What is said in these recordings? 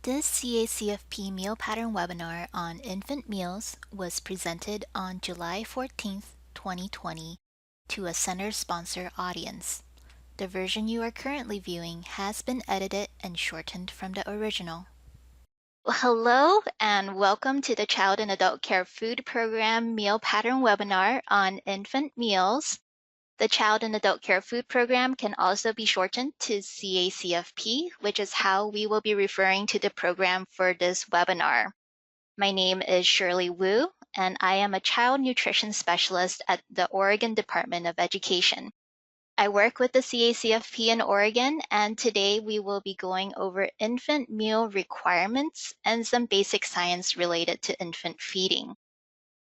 This CACFP meal pattern webinar on infant meals was presented on July 14th, 2020 to a center-sponsor audience. The version you are currently viewing has been edited and shortened from the original. Hello and welcome to the Child and Adult Care Food Program Meal Pattern webinar on infant meals. The Child and Adult Care Food Program can also be shortened to CACFP, which is how we will be referring to the program for this webinar. My name is Shirley Wu, and I am a child nutrition specialist at the Oregon Department of Education. I work with the CACFP in Oregon, and today we will be going over infant meal requirements and some basic science related to infant feeding.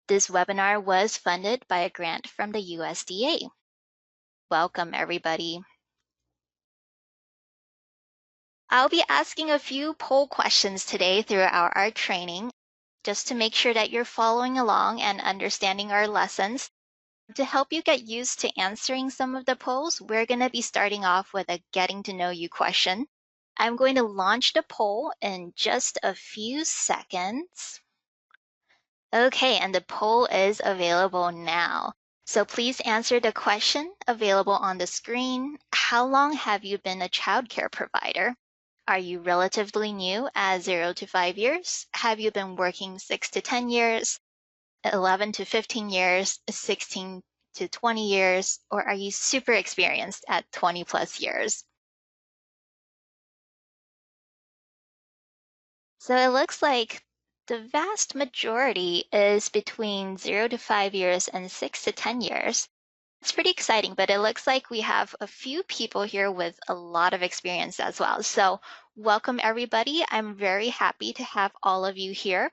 This webinar was funded by a grant from the USDA. Welcome, everybody. I'll be asking a few poll questions today throughout our training, just to make sure that you're following along and understanding our lessons. To help you get used to answering some of the polls, we're going to be starting off with a getting to know you question. I'm going to launch the poll in just a few seconds. Okay, and the poll is available now. So please answer the question available on the screen. How long have you been a childcare provider? Are you relatively new at 0 to 5 years? Have you been working 6 to 10 years, 11 to 15 years, 16 to 20 years, or are you super experienced at 20 plus years? So it looks like the vast majority is between 0 to 5 years and 6 to 10 years. It's pretty exciting, but it looks like we have a few people here with a lot of experience as well. So welcome, everybody. I'm very happy to have all of you here.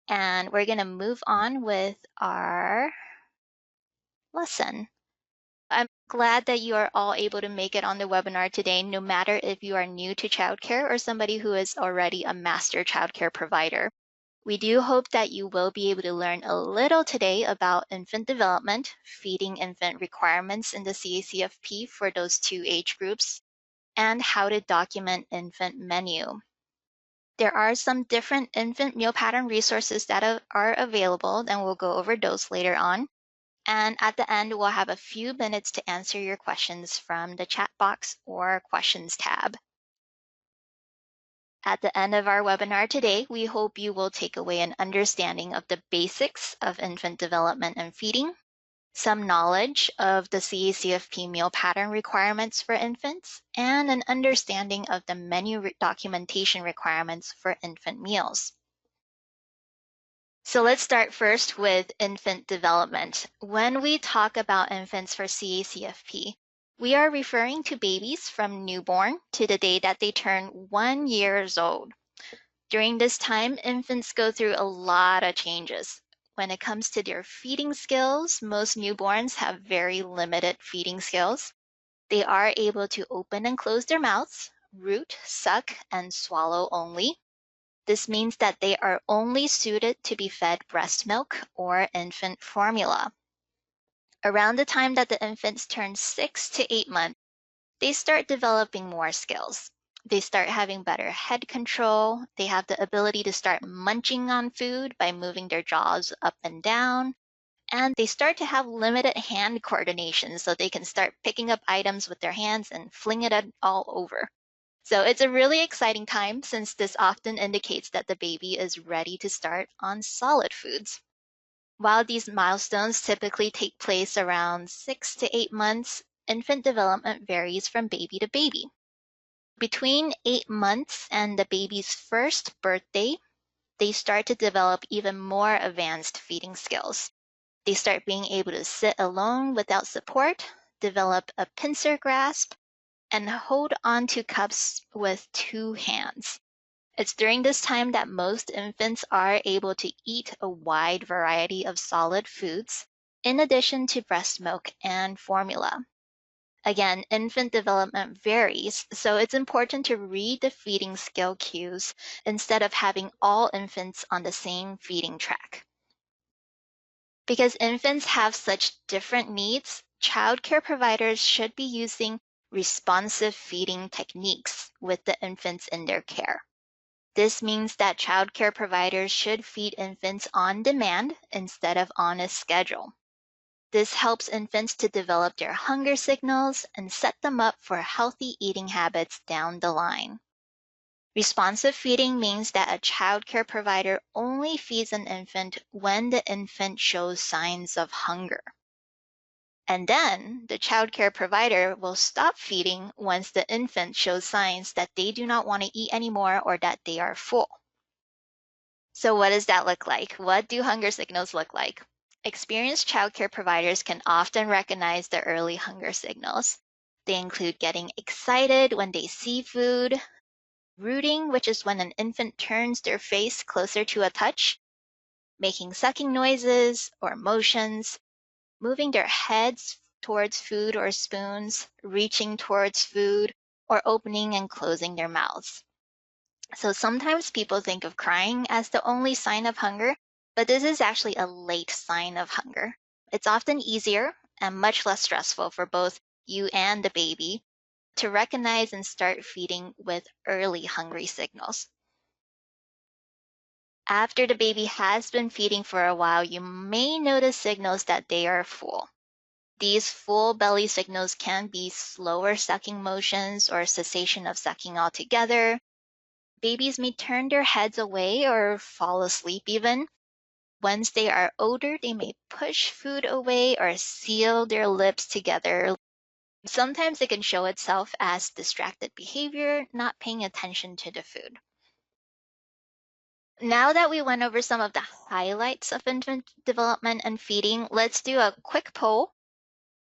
And we're going to move on with our lesson. I'm glad that you are all able to make it on the webinar today, no matter if you are new to childcare or somebody who is already a master childcare provider. We do hope that you will be able to learn a little today about infant development, feeding infant requirements in the CACFP for those two age groups, and how to document infant menu. There are some different infant meal pattern resources that are available, and we'll go over those later on. And at the end, we'll have a few minutes to answer your questions from the chat box or questions tab. At the end of our webinar today, we hope you will take away an understanding of the basics of infant development and feeding, some knowledge of the CACFP meal pattern requirements for infants, and an understanding of the menu documentation requirements for infant meals. So let's start first with infant development. When we talk about infants for CACFP, we are referring to babies from newborn to the day that they turn 1 year old. During this time, infants go through a lot of changes. When it comes to their feeding skills, most newborns have very limited feeding skills. They are able to open and close their mouths, root, suck, and swallow only. This means that they are only suited to be fed breast milk or infant formula. Around the time that the infants turn 6 to 8 months, they start developing more skills. They start having better head control. They have the ability to start munching on food by moving their jaws up and down. And they start to have limited hand coordination, so they can start picking up items with their hands and fling it all over. So it's a really exciting time, since this often indicates that the baby is ready to start on solid foods. While these milestones typically take place around 6 to 8 months, infant development varies from baby to baby. Between 8 months and the baby's first birthday, they start to develop even more advanced feeding skills. They start being able to sit alone without support, develop a pincer grasp, and hold on to cups with 2 hands. It's during this time that most infants are able to eat a wide variety of solid foods, in addition to breast milk and formula. Again, infant development varies, so it's important to read the feeding skill cues instead of having all infants on the same feeding track. Because infants have such different needs, childcare providers should be using responsive feeding techniques with the infants in their care. This means that childcare providers should feed infants on demand instead of on a schedule. This helps infants to develop their hunger signals and set them up for healthy eating habits down the line. Responsive feeding means that a childcare provider only feeds an infant when the infant shows signs of hunger. And then the childcare provider will stop feeding once the infant shows signs that they do not want to eat anymore or that they are full. So what does that look like? What do hunger signals look like? Experienced childcare providers can often recognize the early hunger signals. They include getting excited when they see food, rooting, which is when an infant turns their face closer to a touch, making sucking noises or motions, moving their heads towards food or spoons, reaching towards food, or opening and closing their mouths. So sometimes people think of crying as the only sign of hunger, but this is actually a late sign of hunger. It's often easier and much less stressful for both you and the baby to recognize and start feeding with early hungry signals. After the baby has been feeding for a while, you may notice signals that they are full. These full belly signals can be slower sucking motions or cessation of sucking altogether. Babies may turn their heads away or fall asleep even. Once they are older, they may push food away or seal their lips together. Sometimes it can show itself as distracted behavior, not paying attention to the food. Now that we went over some of the highlights of infant development and feeding, let's do a quick poll.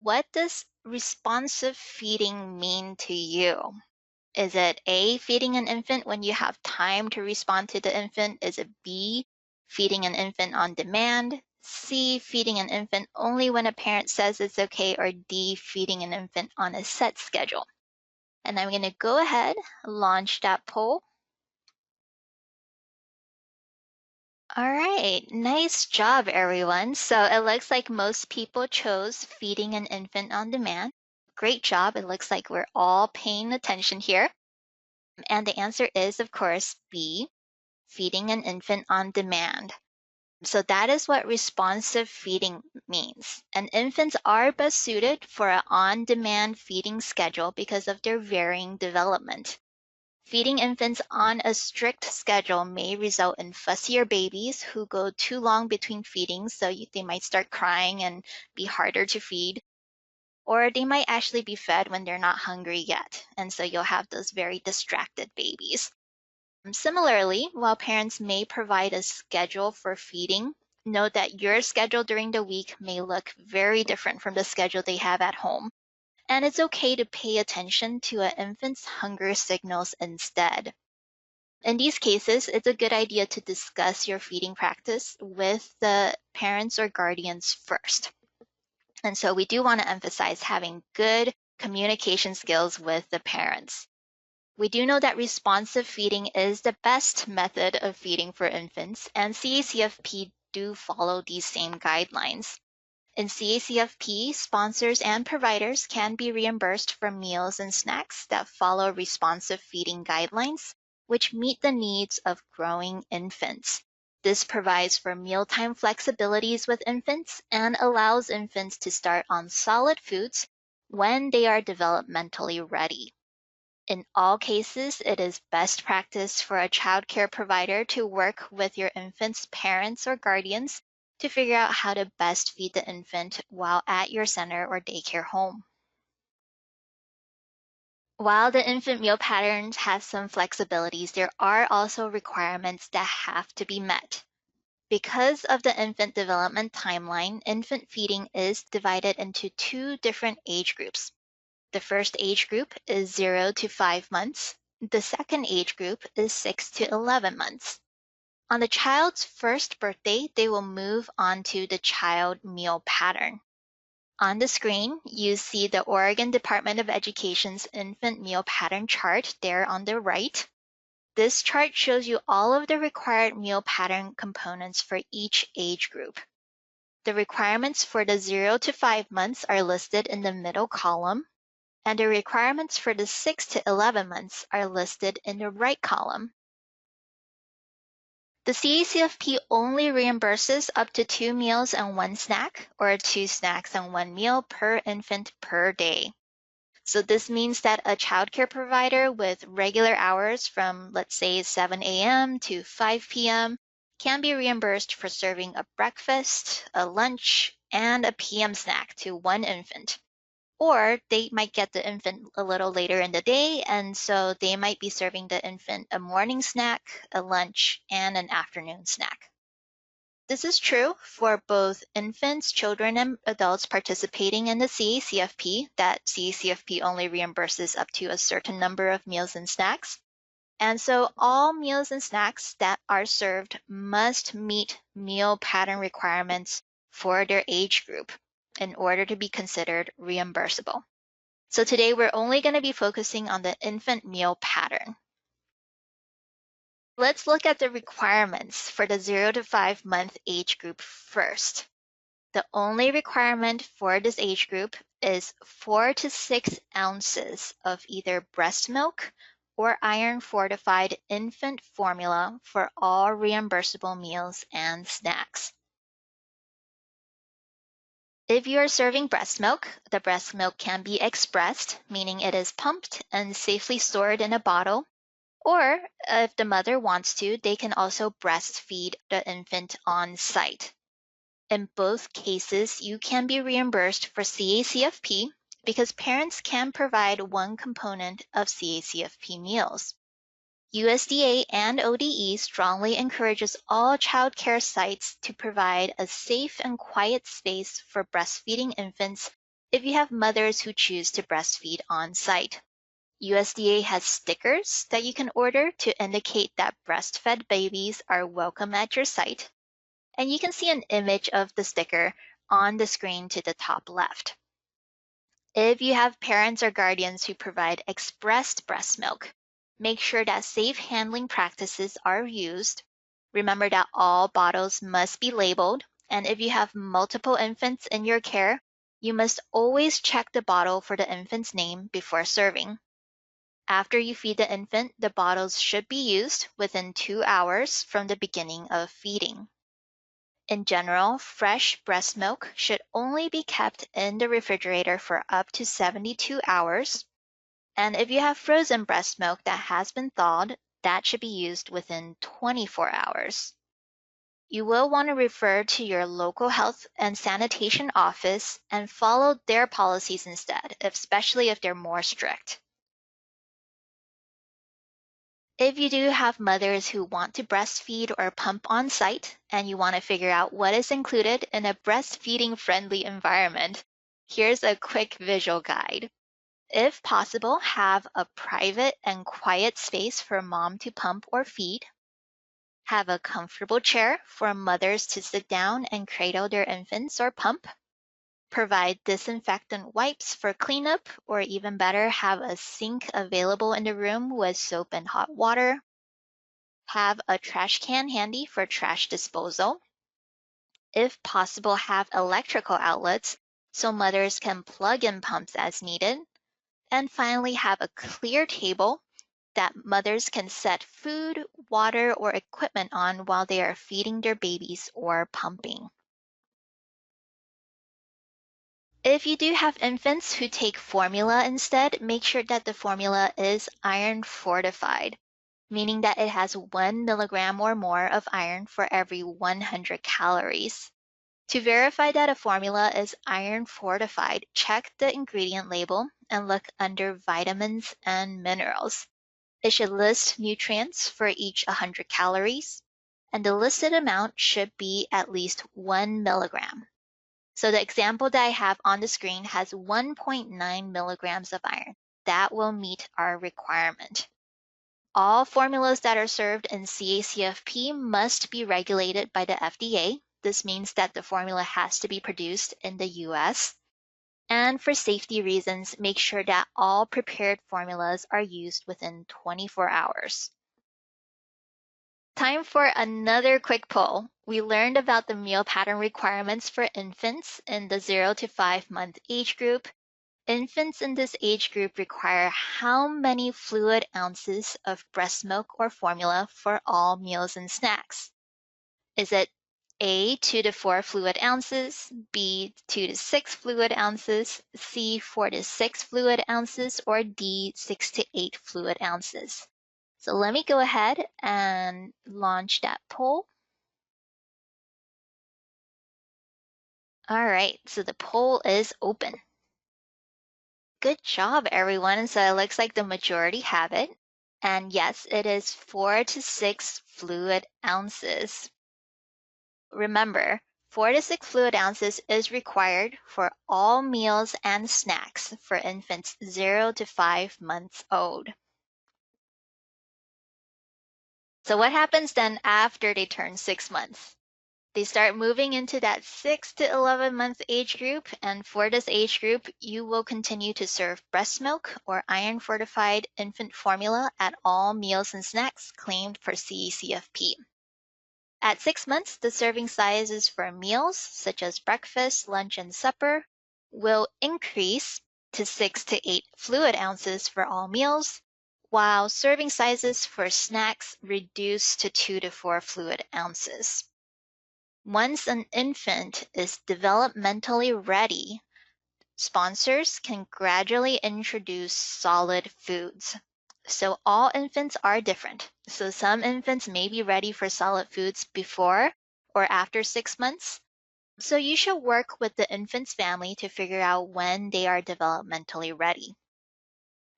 What does responsive feeding mean to you? Is it A, feeding an infant when you have time to respond to the infant? Is it B, feeding an infant on demand? C, feeding an infant only when a parent says it's okay? Or D, feeding an infant on a set schedule? And I'm going to go ahead, launch that poll. All right, nice job, everyone. So it looks like most people chose feeding an infant on demand. Great job. It looks like we're all paying attention here. And the answer is, of course, B, feeding an infant on demand. So that is what responsive feeding means. And infants are best suited for an on-demand feeding schedule because of their varying development. Feeding infants on a strict schedule may result in fussier babies who go too long between feedings, so they might start crying and be harder to feed. Or they might actually be fed when they're not hungry yet, and so you'll have those very distracted babies. Similarly, while parents may provide a schedule for feeding, note that your schedule during the week may look very different from the schedule they have at home. And it's okay to pay attention to an infant's hunger signals instead. In these cases, it's a good idea to discuss your feeding practice with the parents or guardians first. And so we do want to emphasize having good communication skills with the parents. We do know that responsive feeding is the best method of feeding for infants, and CACFP do follow these same guidelines. In CACFP, sponsors and providers can be reimbursed for meals and snacks that follow responsive feeding guidelines, which meet the needs of growing infants. This provides for mealtime flexibilities with infants and allows infants to start on solid foods when they are developmentally ready. In all cases, it is best practice for a child care provider to work with your infant's parents or guardians to figure out how to best feed the infant while at your center or daycare home. While the infant meal patterns have some flexibilities, there are also requirements that have to be met. Because of the infant development timeline, infant feeding is divided into two different age groups. The first age group is 0 to 5 months. The second age group is 6 to 11 months. On the child's first birthday, they will move on to the child meal pattern. On the screen, you see the Oregon Department of Education's infant meal pattern chart there on the right. This chart shows you all of the required meal pattern components for each age group. The requirements for the 0 to 5 months are listed in the middle column, and the requirements for the 6 to 11 months are listed in the right column. The CACFP only reimburses up to 2 meals and 1 snack, or 2 snacks and 1 meal per infant per day. So this means that a childcare provider with regular hours from, let's say, 7 a.m. to 5 p.m. can be reimbursed for serving a breakfast, a lunch, and a PM snack to one infant. Or they might get the infant a little later in the day, and so they might be serving the infant a morning snack, a lunch, and an afternoon snack. This is true for both infants, children, and adults participating in the CACFP, that CACFP only reimburses up to a certain number of meals and snacks. And so all meals and snacks that are served must meet meal pattern requirements for their age group in order to be considered reimbursable. So today we're only going to be focusing on the infant meal pattern. Let's look at the requirements for the 0 to 5 month age group first. The only requirement for this age group is 4 to 6 ounces of either breast milk or iron-fortified infant formula for all reimbursable meals and snacks. If you are serving breast milk, the breast milk can be expressed, meaning it is pumped and safely stored in a bottle. Or if the mother wants to, they can also breastfeed the infant on site. In both cases, you can be reimbursed for CACFP because parents can provide one component of CACFP meals. USDA and ODE strongly encourages all child care sites to provide a safe and quiet space for breastfeeding infants if you have mothers who choose to breastfeed on site. USDA has stickers that you can order to indicate that breastfed babies are welcome at your site. And you can see an image of the sticker on the screen to the top left. If you have parents or guardians who provide expressed breast milk, make sure that safe handling practices are used. Remember that all bottles must be labeled, and if you have multiple infants in your care, you must always check the bottle for the infant's name before serving. After you feed the infant, the bottles should be used within 2 hours from the beginning of feeding. In general, fresh breast milk should only be kept in the refrigerator for up to 72 hours. And if you have frozen breast milk that has been thawed, that should be used within 24 hours. You will want to refer to your local health and sanitation office and follow their policies instead, especially if they're more strict. If you do have mothers who want to breastfeed or pump on site and you want to figure out what is included in a breastfeeding-friendly environment, here's a quick visual guide. If possible, have a private and quiet space for mom to pump or feed. Have a comfortable chair for mothers to sit down and cradle their infants or pump. Provide disinfectant wipes for cleanup, or even better, have a sink available in the room with soap and hot water. Have a trash can handy for trash disposal. If possible, have electrical outlets so mothers can plug in pumps as needed. And finally, have a clear table that mothers can set food, water, or equipment on while they are feeding their babies or pumping. If you do have infants who take formula instead, make sure that the formula is iron fortified, meaning that it has 1 milligram or more of iron for every 100 calories. To verify that a formula is iron fortified, check the ingredient label and look under vitamins and minerals. It should list nutrients for each 100 calories, and the listed amount should be at least 1 milligram. So the example that I have on the screen has 1.9 milligrams of iron. That will meet our requirement. All formulas that are served in CACFP must be regulated by the FDA. This means that the formula has to be produced in the US. And for safety reasons, make sure that all prepared formulas are used within 24 hours. Time for another quick poll. We learned about the meal pattern requirements for infants in the 0 to 5 month age group. Infants in this age group require how many fluid ounces of breast milk or formula for all meals and snacks? Is it A, 2 to 4 fluid ounces, B, 2 to 6 fluid ounces, C, 4 to 6 fluid ounces, or D, 6 to 8 fluid ounces? So let me go ahead and launch that poll. All right, so the poll is open. Good job, everyone. So it looks like the majority have it. And yes, it is 4 to 6 fluid ounces. Remember, 4 to 6 fluid ounces is required for all meals and snacks for infants 0 to 5 months old. So what happens then after they turn 6 months? They start moving into that 6 to 11 month age group, and for this age group, you will continue to serve breast milk or iron fortified infant formula at all meals and snacks claimed for CACFP. At 6 months, the serving sizes for meals, such as breakfast, lunch, and supper, will increase to 6 to 8 fluid ounces for all meals, while serving sizes for snacks reduce to 2 to 4 fluid ounces. Once an infant is developmentally ready, sponsors can gradually introduce solid foods. So all infants are different. So some infants may be ready for solid foods before or after 6 months. So you should work with the infant's family to figure out when they are developmentally ready.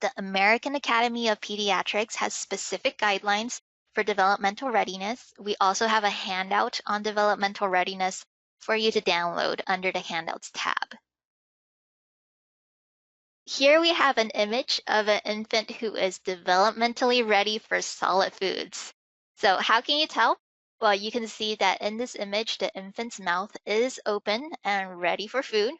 The American Academy of Pediatrics has specific guidelines for developmental readiness. We also have a handout on developmental readiness for you to download under the Handouts tab. Here we have an image of an infant who is developmentally ready for solid foods. So how can you tell? Well, you can see that in this image, the infant's mouth is open and ready for food.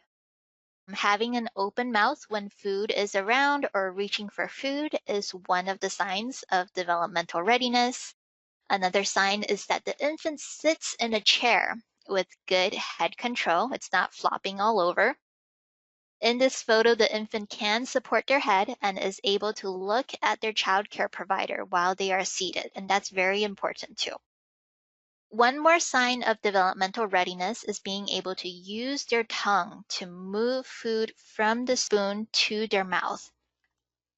Having an open mouth when food is around or reaching for food is one of the signs of developmental readiness. Another sign is that the infant sits in a chair with good head control. It's not flopping all over. In this photo, the infant can support their head and is able to look at their child care provider while they are seated, and that's very important too. One more sign of developmental readiness is being able to use their tongue to move food from the spoon to their mouth.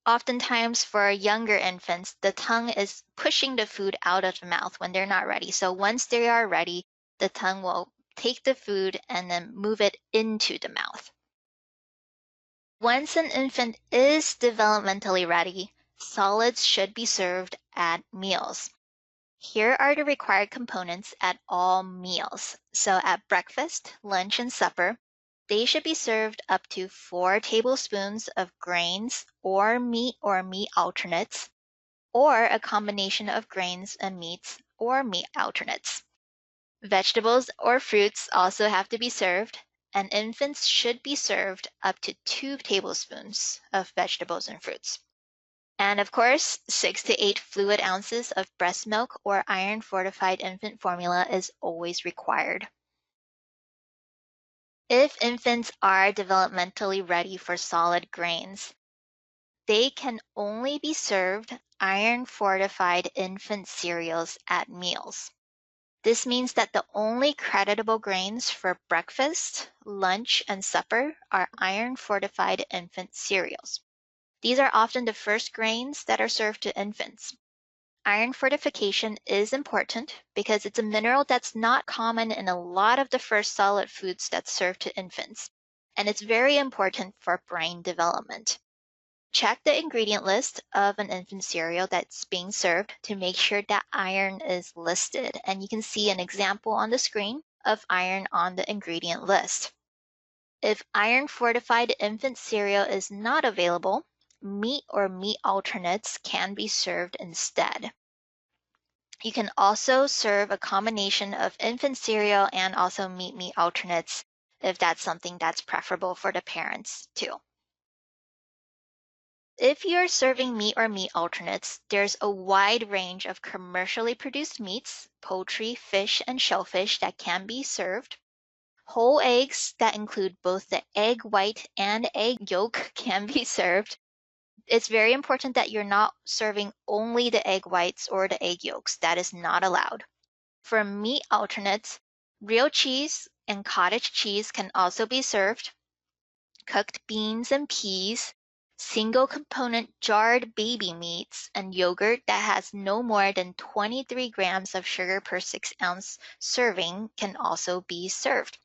Oftentimes for younger infants, the tongue is pushing the food out of the mouth when they're not ready. So once they are ready, the tongue will take the food and then move it into the mouth. Once an infant is developmentally ready, solids should be served at meals. Here are the required components at all meals. So at breakfast, lunch, and supper, they should be served up to 4 tablespoons of grains or meat alternates, or a combination of grains and meats or meat alternates. Vegetables or fruits also have to be served, and infants should be served up to 2 tablespoons of vegetables and fruits. And of course, 6 to 8 fluid ounces of breast milk or iron fortified infant formula is always required. If infants are developmentally ready for solid grains, they can only be served iron fortified infant cereals at meals. This means that the only creditable grains for breakfast, lunch, and supper are iron fortified infant cereals. These are often the first grains that are served to infants. Iron fortification is important because it's a mineral that's not common in a lot of the first solid foods that's served to infants, and it's very important for brain development. Check the ingredient list of an infant cereal that's being served to make sure that iron is listed, and you can see an example on the screen of iron on the ingredient list. If iron fortified infant cereal is not available, meat or meat alternates can be served instead. You can also serve a combination of infant cereal and also meat alternates if that's something that's preferable for the parents too. If you're serving meat or meat alternates, there's a wide range of commercially produced meats, poultry, fish, and shellfish that can be served. Whole eggs that include both the egg white and egg yolk can be served. It's very important that you're not serving only the egg whites or the egg yolks. That is not allowed. For meat alternates, real cheese and cottage cheese can also be served. Cooked beans and peas, single component jarred baby meats, and yogurt that has no more than 23 grams of sugar per 6-ounce serving can also be served.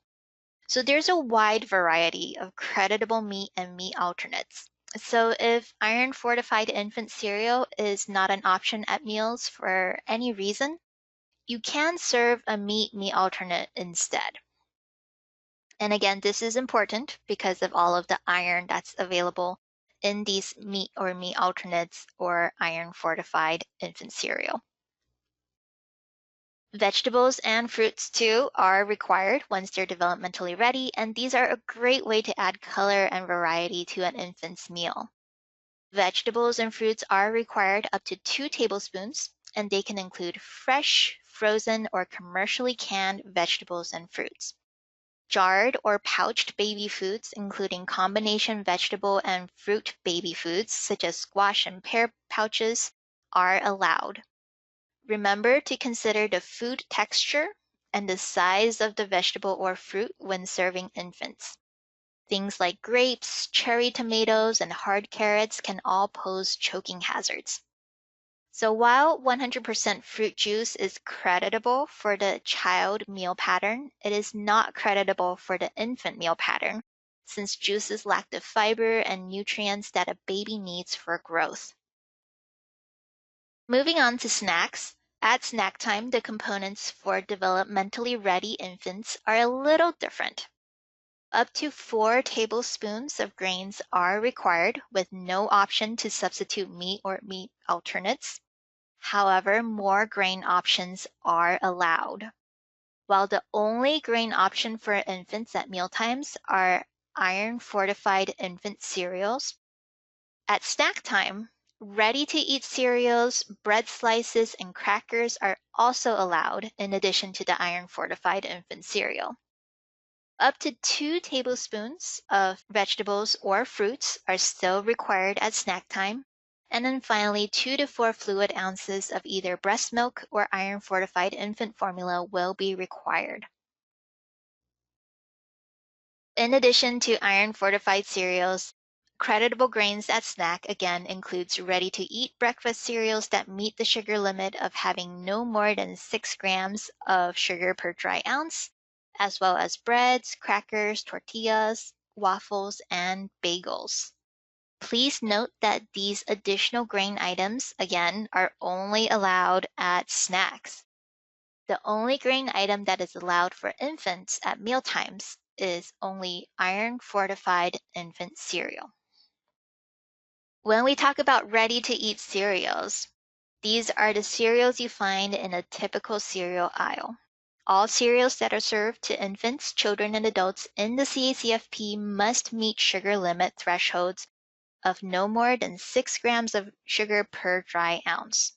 So there's a wide variety of creditable meat and meat alternates. So if iron fortified infant cereal is not an option at meals for any reason, you can serve a meat alternate instead. And again, this is important because of all of the iron that's available in these meat or meat alternates or iron fortified infant cereal. Vegetables and fruits too are required once they're developmentally ready, and these are a great way to add color and variety to an infant's meal. Vegetables and fruits are required up to 2 tablespoons, and they can include fresh, frozen, or commercially canned vegetables and fruits. Jarred or pouched baby foods, including combination vegetable and fruit baby foods, such as squash and pear pouches, are allowed. Remember to consider the food texture and the size of the vegetable or fruit when serving infants. Things like grapes, cherry tomatoes, and hard carrots can all pose choking hazards. So while 100% fruit juice is creditable for the child meal pattern, it is not creditable for the infant meal pattern, since juices lack the fiber and nutrients that a baby needs for growth. Moving on to snacks. At snack time, the components for developmentally ready infants are a little different. Up to 4 tablespoons of grains are required, with no option to substitute meat or meat alternates. However, more grain options are allowed. While the only grain option for infants at mealtimes are iron-fortified infant cereals, at snack time, ready-to-eat cereals, bread slices, and crackers are also allowed in addition to the iron-fortified infant cereal. Up to 2 tablespoons of vegetables or fruits are still required at snack time. And then finally, 2 to 4 fluid ounces of either breast milk or iron-fortified infant formula will be required. In addition to iron-fortified cereals, creditable grains at snack again includes ready-to-eat breakfast cereals that meet the sugar limit of having no more than 6 grams of sugar per dry ounce, as well as breads, crackers, tortillas, waffles, and bagels. Please note that these additional grain items, again, are only allowed at snacks. The only grain item that is allowed for infants at mealtimes is only iron-fortified infant cereal. When we talk about ready-to-eat cereals, these are the cereals you find in a typical cereal aisle. All cereals that are served to infants, children, and adults in the CACFP must meet sugar limit thresholds of no more than 6 grams of sugar per dry ounce.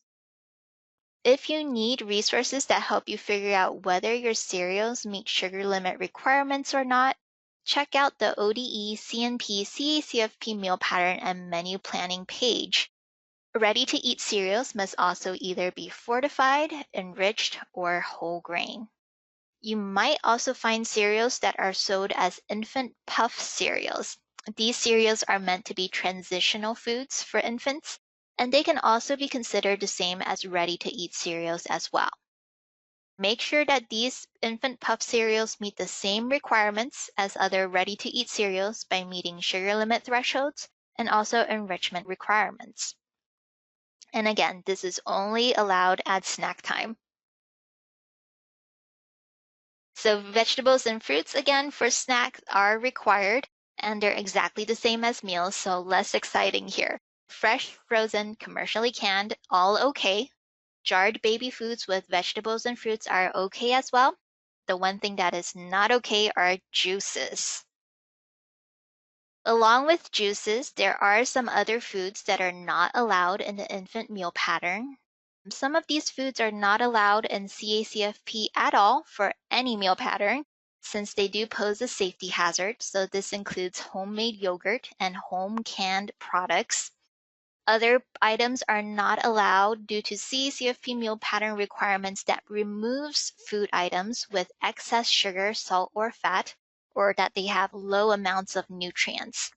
If you need resources that help you figure out whether your cereals meet sugar limit requirements or not, check out the ODE CNP CACFP meal pattern and menu planning page. Ready-to-eat cereals must also either be fortified, enriched, or whole grain. You might also find cereals that are sold as infant puff cereals. These cereals are meant to be transitional foods for infants, and they can also be considered the same as ready-to-eat cereals as well. Make sure that these infant puff cereals meet the same requirements as other ready-to-eat cereals by meeting sugar limit thresholds and also enrichment requirements. And again, this is only allowed at snack time. So vegetables and fruits, again, for snacks are required, and they're exactly the same as meals, so less exciting here. Fresh, frozen, commercially canned, all okay. Jarred baby foods with vegetables and fruits are okay as well. The one thing that is not okay are juices. Along with juices, there are some other foods that are not allowed in the infant meal pattern. Some of these foods are not allowed in CACFP at all for any meal pattern, since they do pose a safety hazard. So this includes homemade yogurt and home canned products. Other items are not allowed due to CACFP meal pattern requirements that removes food items with excess sugar, salt, or fat, or that they have low amounts of nutrients.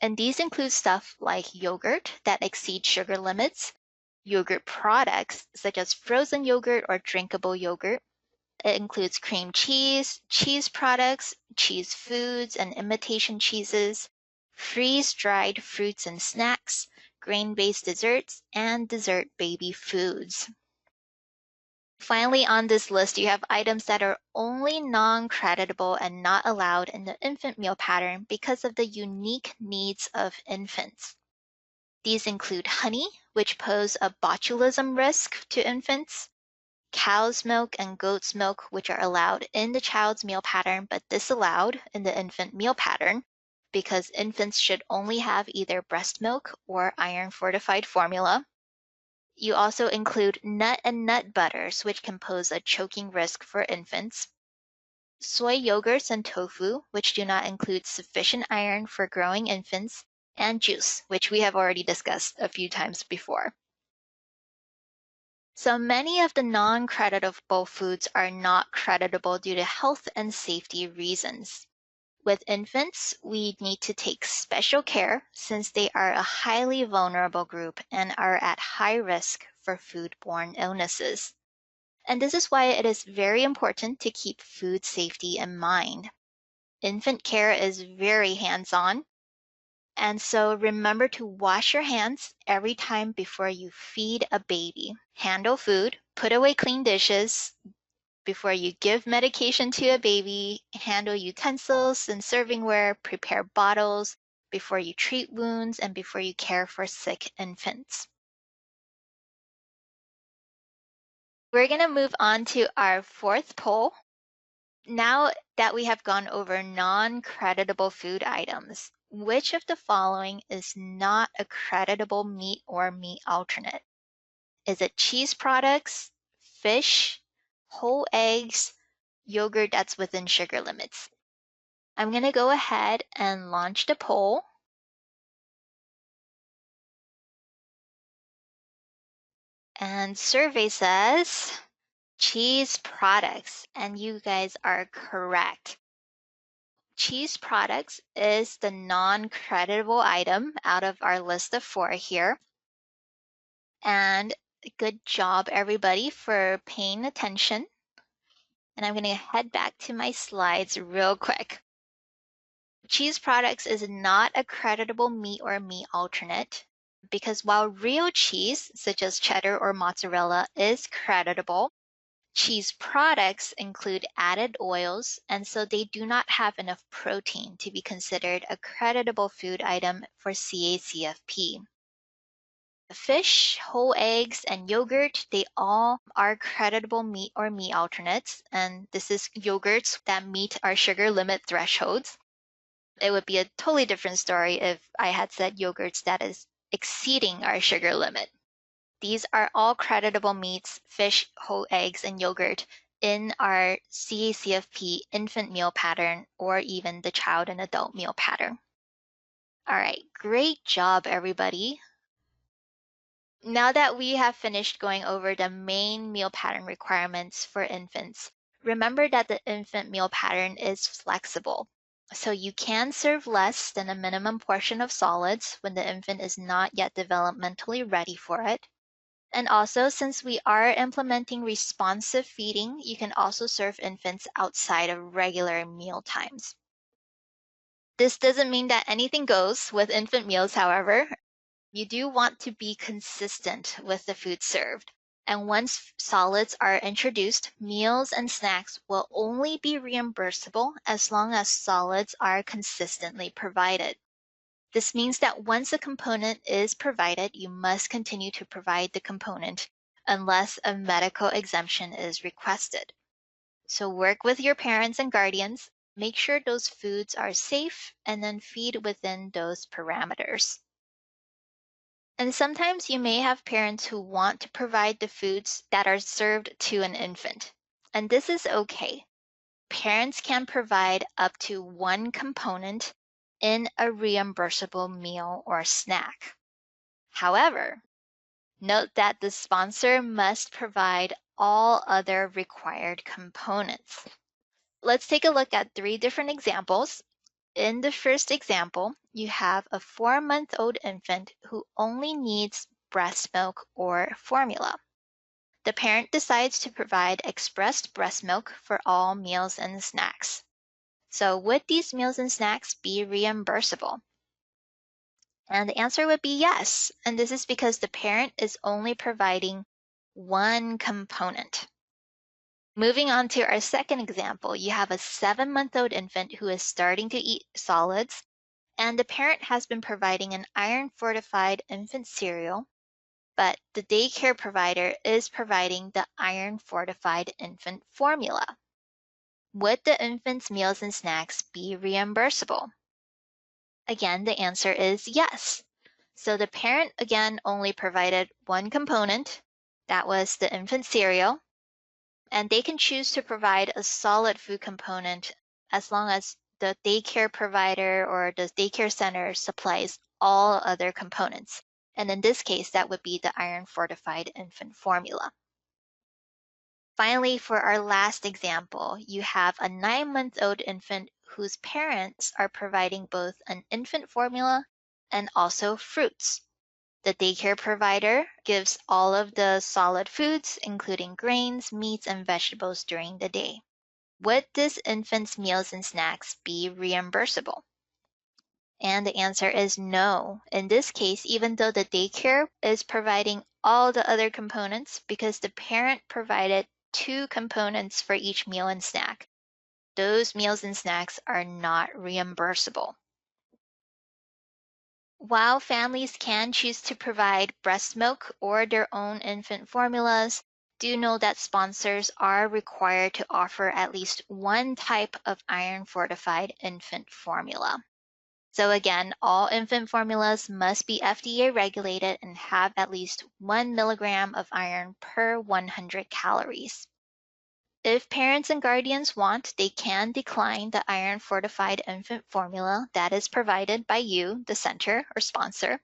And these include stuff like yogurt that exceeds sugar limits, yogurt products such as frozen yogurt or drinkable yogurt. It includes cream cheese, cheese products, cheese foods and imitation cheeses, freeze-dried fruits and snacks, grain-based desserts, and dessert baby foods. Finally, on this list, you have items that are only non-creditable and not allowed in the infant meal pattern because of the unique needs of infants. These include honey, which pose a botulism risk to infants, cow's milk and goat's milk, which are allowed in the child's meal pattern but disallowed in the infant meal pattern because infants should only have either breast milk or iron-fortified formula. You also include nut and nut butters, which can pose a choking risk for infants, soy yogurts and tofu, which do not include sufficient iron for growing infants, and juice, which we have already discussed a few times before. So many of the non-creditable foods are not creditable due to health and safety reasons. With infants, we need to take special care since they are a highly vulnerable group and are at high risk for foodborne illnesses. And this is why it is very important to keep food safety in mind. Infant care is very hands-on, and so remember to wash your hands every time before you feed a baby. Handle food, put away clean dishes, before you give medication to a baby, handle utensils and servingware, prepare bottles, before you treat wounds, and before you care for sick infants. We're going to move on to our fourth poll. Now that we have gone over non-creditable food items, which of the following is not a creditable meat or meat alternate? Is it cheese products, fish, whole eggs, yogurt that's within sugar limits? I'm going to go ahead and launch the poll. And survey says cheese products, and you guys are correct. Cheese products is the non-creditable item out of our list of 4 here. And good job, everybody, for paying attention. And I'm going to head back to my slides real quick. Cheese products is not a creditable meat or meat alternate because while real cheese, such as cheddar or mozzarella, is creditable, cheese products include added oils, and so they do not have enough protein to be considered a creditable food item for CACFP. Fish, whole eggs, and yogurt, they all are creditable meat or meat alternates, and this is yogurts that meet our sugar limit thresholds. It would be a totally different story if I had said yogurts that is exceeding our sugar limit. These are all creditable meats, fish, whole eggs, and yogurt in our CACFP infant meal pattern or even the child and adult meal pattern. All right, great job, everybody. Now that we have finished going over the main meal pattern requirements for infants, remember that the infant meal pattern is flexible. So you can serve less than a minimum portion of solids when the infant is not yet developmentally ready for it. And also, since we are implementing responsive feeding, you can also serve infants outside of regular meal times. This doesn't mean that anything goes with infant meals, however. You do want to be consistent with the food served. And once solids are introduced, meals and snacks will only be reimbursable as long as solids are consistently provided. This means that once a component is provided, you must continue to provide the component unless a medical exemption is requested. So work with your parents and guardians, make sure those foods are safe, and then feed within those parameters. And sometimes you may have parents who want to provide the foods that are served to an infant. And this is okay. parents can provide up to one component in a reimbursable meal or snack. However, note that the sponsor must provide all other required components. Let's take a look at 3 different examples. In the first example, you have a 4-month-old infant who only needs breast milk or formula. The parent decides to provide expressed breast milk for all meals and snacks. So would these meals and snacks be reimbursable? And the answer would be yes. And this is because the parent is only providing one component. Moving on to our second example, you have a 7-month-old infant who is starting to eat solids, and the parent has been providing an iron-fortified infant cereal, but the daycare provider is providing the iron-fortified infant formula. Would the infant's meals and snacks be reimbursable? Again, the answer is yes. So the parent, again, only provided one component, that was the infant cereal, and they can choose to provide a solid food component as long as the daycare provider or the daycare center supplies all other components. And in this case, that would be the iron-fortified infant formula. Finally, for our last example, you have a 9-month-old infant whose parents are providing both an infant formula and also fruits. The daycare provider gives all of the solid foods, including grains, meats, and vegetables during the day. Would this infant's meals and snacks be reimbursable? And the answer is no. In this case, even though the daycare is providing all the other components, because the parent provided 2 components for each meal and snack, those meals and snacks are not reimbursable. While families can choose to provide breast milk or their own infant formulas, do know that sponsors are required to offer at least one type of iron-fortified infant formula. So again, all infant formulas must be FDA regulated and have at least 1 milligram of iron per 100 calories. If parents and guardians want, they can decline the iron-fortified infant formula that is provided by you, the center or sponsor.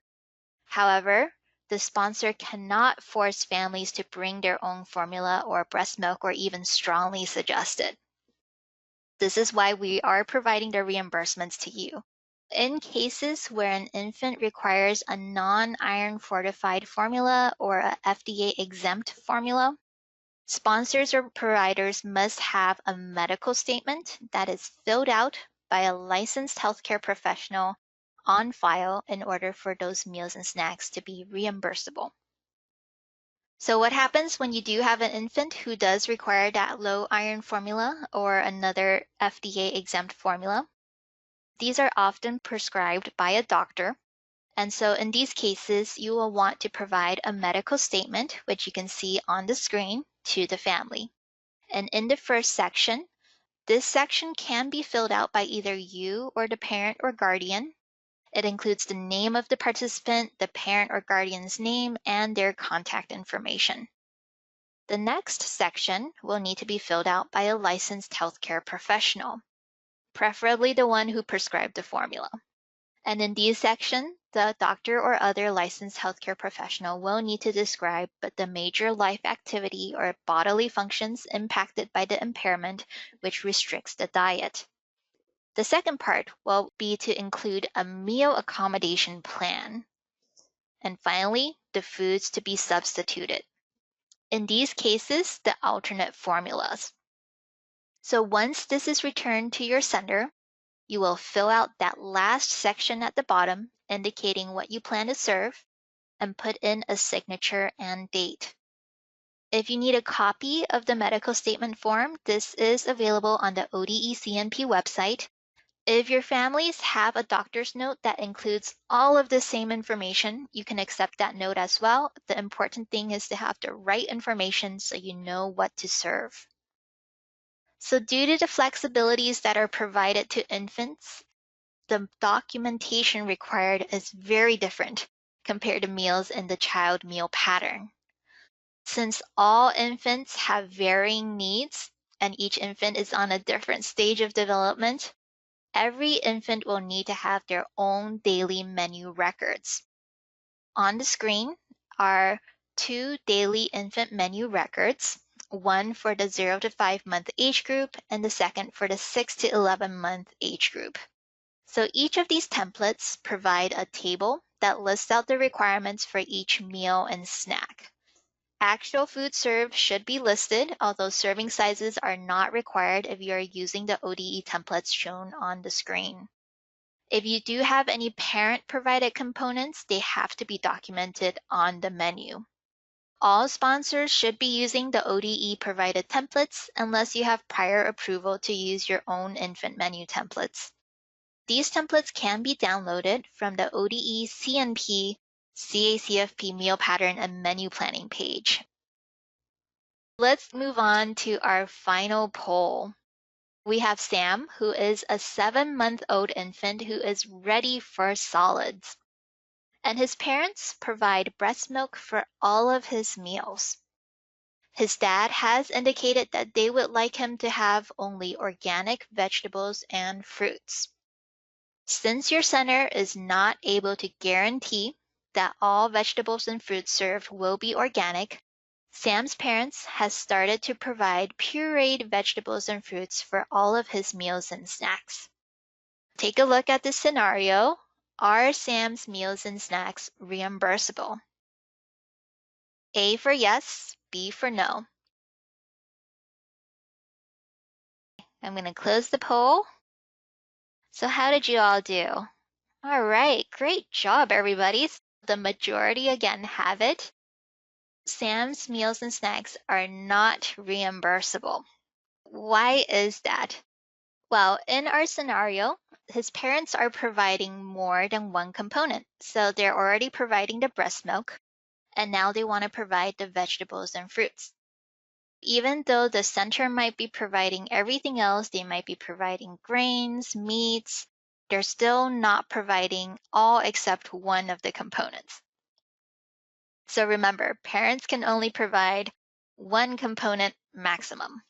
However, the sponsor cannot force families to bring their own formula or breast milk or even strongly suggest it. This is why we are providing the reimbursements to you. In cases where an infant requires a non-iron fortified formula or a FDA exempt formula, sponsors or providers must have a medical statement that is filled out by a licensed healthcare professional on file in order for those meals and snacks to be reimbursable. So what happens when you do have an infant who does require that low iron formula or another FDA exempt formula? These are often prescribed by a doctor. And so in these cases, you will want to provide a medical statement, which you can see on the screen, to the family. And in the first section, this section can be filled out by either you or the parent or guardian. It includes the name of the participant, the parent or guardian's name, and their contact information. The next section will need to be filled out by a licensed healthcare professional, preferably the one who prescribed the formula. And in these sections, the doctor or other licensed healthcare professional will need to describe the major life activity or bodily functions impacted by the impairment, which restricts the diet. The second part will be to include a meal accommodation plan. And finally, the foods to be substituted. In these cases, the alternate formulas. So once this is returned to your sender, you will fill out that last section at the bottom indicating what you plan to serve and put in a signature and date. If you need a copy of the medical statement form, this is available on the ODE-CNP website. If your families have a doctor's note that includes all of the same information, you can accept that note as well. The important thing is to have the right information so you know what to serve. So due to the flexibilities that are provided to infants, the documentation required is very different compared to meals in the child meal pattern. Since all infants have varying needs and each infant is on a different stage of development, every infant will need to have their own daily menu records. On the screen are 2 daily infant menu records, one for the 0 to 5 month age group and the second for the 6 to 11 month age group. So each of these templates provide a table that lists out the requirements for each meal and snack. Actual food served should be listed, although serving sizes are not required if you are using the ODE templates shown on the screen. If you do have any parent-provided components, they have to be documented on the menu. All sponsors should be using the ODE-provided templates unless you have prior approval to use your own infant menu templates. These templates can be downloaded from the ODE CNP CACFP meal pattern and menu planning page. Let's move on to our final poll. We have Sam, who is a 7-month-old infant who is ready for solids. And his parents provide breast milk for all of his meals. His dad has indicated that they would like him to have only organic vegetables and fruits. Since your center is not able to guarantee that all vegetables and fruits served will be organic, Sam's parents has started to provide pureed vegetables and fruits for all of his meals and snacks. Take a look at this scenario. Are Sam's meals and snacks reimbursable? A for yes, B for no. I'm going to close the poll. So how did you all do? All right, great job, everybody. The majority again have it. Sam's meals and snacks are not reimbursable. Why is that? Well, in our scenario, his parents are providing more than one component. So they're already providing the breast milk, and now they want to provide the vegetables and fruits. Even though the center might be providing everything else, they might be providing grains, meats, they're still not providing all except one of the components. So remember, parents can only provide one component maximum.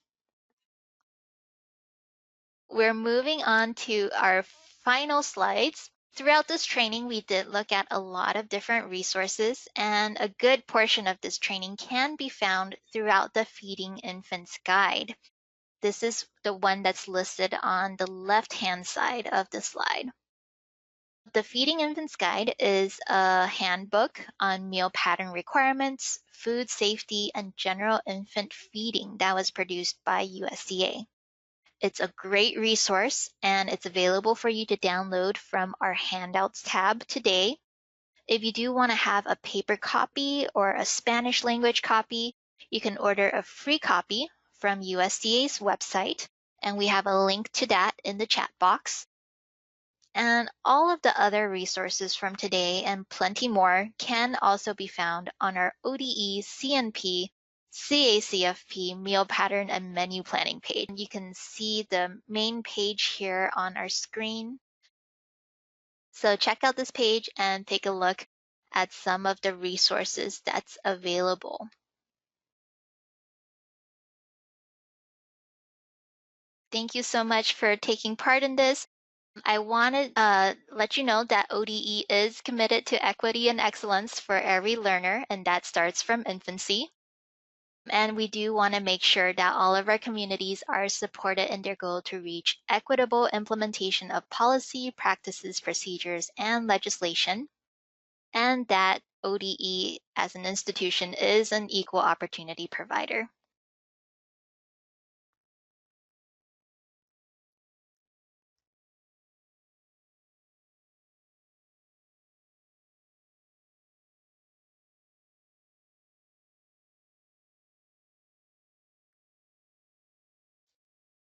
We're moving on to our final slides. Throughout this training, we did look at a lot of different resources, and a good portion of this training can be found throughout the Feeding Infants Guide. This is the one that's listed on the left-hand side of the slide. The Feeding Infants Guide is a handbook on meal pattern requirements, food safety, and general infant feeding that was produced by USDA. It's a great resource, and it's available for you to download from our handouts tab today. If you do want to have a paper copy or a Spanish language copy, you can order a free copy from USDA's website, and we have a link to that in the chat box. And all of the other resources from today and plenty more can also be found on our ODE CNP CACFP meal pattern and menu planning page. You can see the main page here on our screen. So check out this page and take a look at some of the resources that's available. Thank you so much for taking part in this. I want to let you know that ODE is committed to equity and excellence for every learner, and that starts from infancy. And we do want to make sure that all of our communities are supported in their goal to reach equitable implementation of policy, practices, procedures, and legislation, and that ODE as an institution is an equal opportunity provider.